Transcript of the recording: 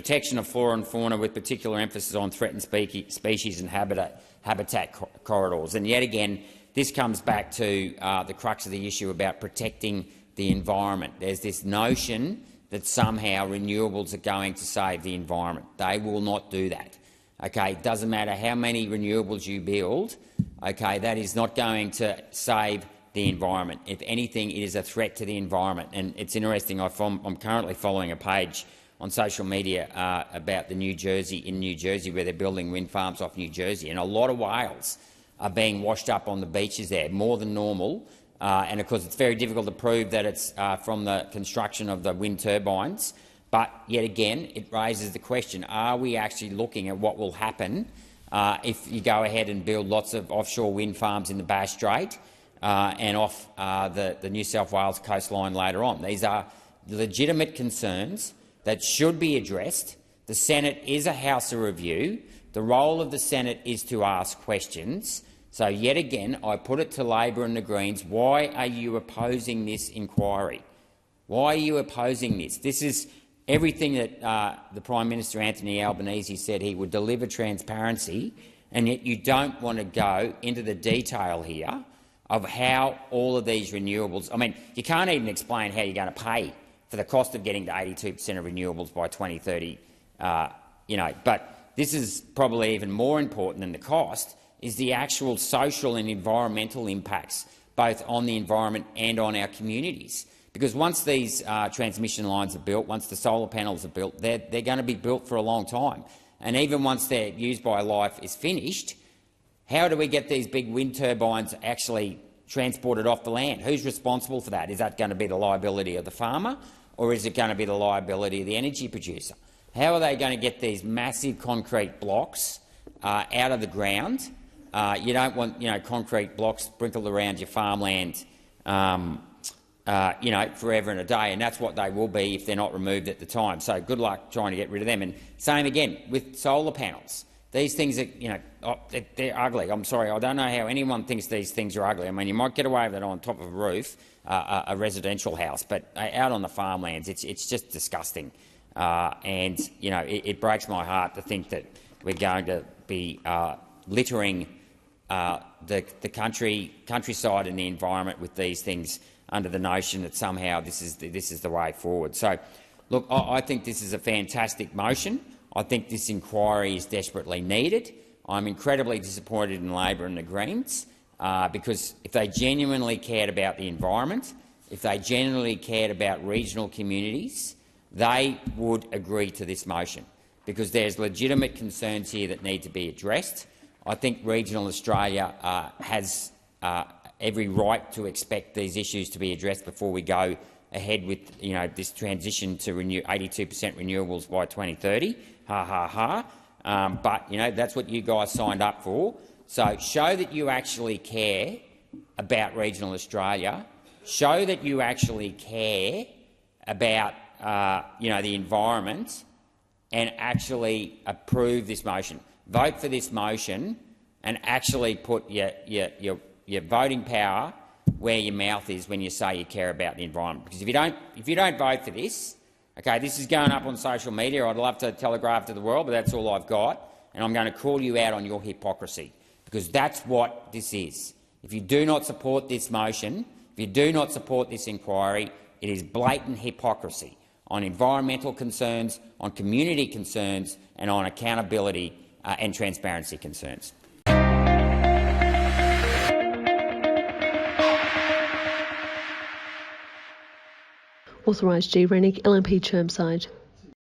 protection of flora and fauna with particular emphasis on threatened species and habitat corridors. And yet again, this comes back to the crux of the issue about protecting the environment. There's this notion that somehow renewables are going to save the environment. They will not do that. Okay, it doesn't matter how many renewables you build. Okay, that is not going to save the environment. If anything, it is a threat to the environment. And it's interesting. I'm currently following a page on social media about the New Jersey, where they're building wind farms off New Jersey, and a lot of whales are being washed up on the beaches there, more than normal. And of course, it's very difficult to prove that it's from the construction of the wind turbines. But yet again, it raises the question: are we actually looking at what will happen if you go ahead and build lots of offshore wind farms in the Bass Strait and off the New South Wales coastline later on? These are legitimate concerns that should be addressed. The Senate is a house of review. The role of the Senate is to ask questions. So yet again, I put it to Labor and the Greens: why are you opposing this inquiry? Why are you opposing this? This is everything that the Prime Minister Anthony Albanese said he would deliver: transparency, and yet you don't want to go into the detail here of how all of these renewables— I mean, you can't even explain how you're going to pay for the cost of getting to 82% of renewables by 2030. But this is probably even more important than the cost, is the actual social and environmental impacts, both on the environment and on our communities. Because once these transmission lines are built, once the solar panels are built, they're going to be built for a long time. And even once their use-by life is finished, how do we get these big wind turbines actually transported off the land? Who's responsible for that? Is that going to be the liability of the farmer, or is it going to be the liability of the energy producer? How are they going to get these massive concrete blocks out of the ground? You don't want concrete blocks sprinkled around your farmland forever and a day, and that's what they will be if they're not removed at the time. So good luck trying to get rid of them. And same again with solar panels. These things are, they're ugly. I'm sorry, I don't know how anyone thinks these things are ugly. I mean, you might get away with it on top of a roof, a residential house, but out on the farmlands, it's just disgusting. And it breaks my heart to think that we're going to be littering the countryside and the environment with these things under the notion that somehow this is the way forward. So, look, I think this is a fantastic motion. I think this inquiry is desperately needed. I'm incredibly disappointed in Labor and the Greens because if they genuinely cared about the environment, if they genuinely cared about regional communities, they would agree to this motion, because there's legitimate concerns here that need to be addressed. I think regional Australia has every right to expect these issues to be addressed before we go ahead with this transition to 82% renewables by 2030. Ha ha ha! But that's what you guys signed up for. So show that you actually care about regional Australia. Show that you actually care about the environment, and actually approve this motion. Vote for this motion and actually put your voting power where your mouth is when you say you care about the environment. Because if you don't vote for this, okay, this is going up on social media. I'd love to telegraph to the world, but that's all I've got, and I'm going to call you out on your hypocrisy, because that's what this is. If you do not support this motion, if you do not support this inquiry, it is blatant hypocrisy on environmental concerns, on community concerns, and on accountability and transparency concerns. Authorised G. Rennick, LNP Chermside.